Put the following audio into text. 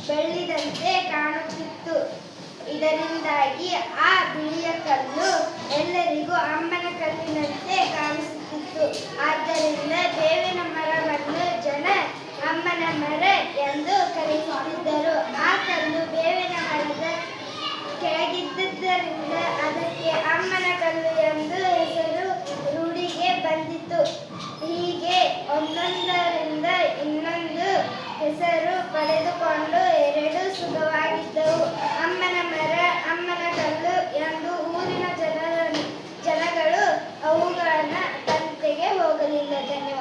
ಬೆಳ್ಳಿದಂತೆ ಕಾಣುತ್ತಿತ್ತು. ಇದರಿಂದಾಗಿ ಆ ಬಿಳಿಯ ಕಲ್ಲು ಎಲ್ಲರಿಗೂ ಅಮ್ಮನ ಕಲ್ಲಿನಂತೆ ಕಾಣಿಸುತ್ತಿತ್ತು. ಆದ್ದರಿಂದ ಬೇವಿನ ಮರವನ್ನು ಜನ ಅಮ್ಮನ ಮರ ಎಂದು ಕರೆಯುತ್ತಿದ್ದರು. ಆ ಕಲ್ಲು ಬೇವಿನ ಮರದ ಕೆಳಗಿದ್ದರಿಂದ ಅದಕ್ಕೆ ಅಮ್ಮನ ಕಲ್ಲು ಎಂದು ಹೆಸರು ರೂಢಿಗೆ ಬಂದಿತು. ಹೀಗೆ ಒಂದೊಂದರಿಂದ ಇನ್ನೊಂದು ಹೆಸರು ಪಡೆದುಕೊಂಡು ಎರಡು ಸುಖವಾಗಿದ್ದವು. ಅಮ್ಮನ ಮರ, ಅಮ್ಮನ ಕಲ್ಲು ಎಂದು ಊರಿನ ಜನಗಳು ಅವುಗಳ ತಂಟೆಗೆ ಹೋಗಲಿಲ್ಲ. ಧನ್ಯವಾದ.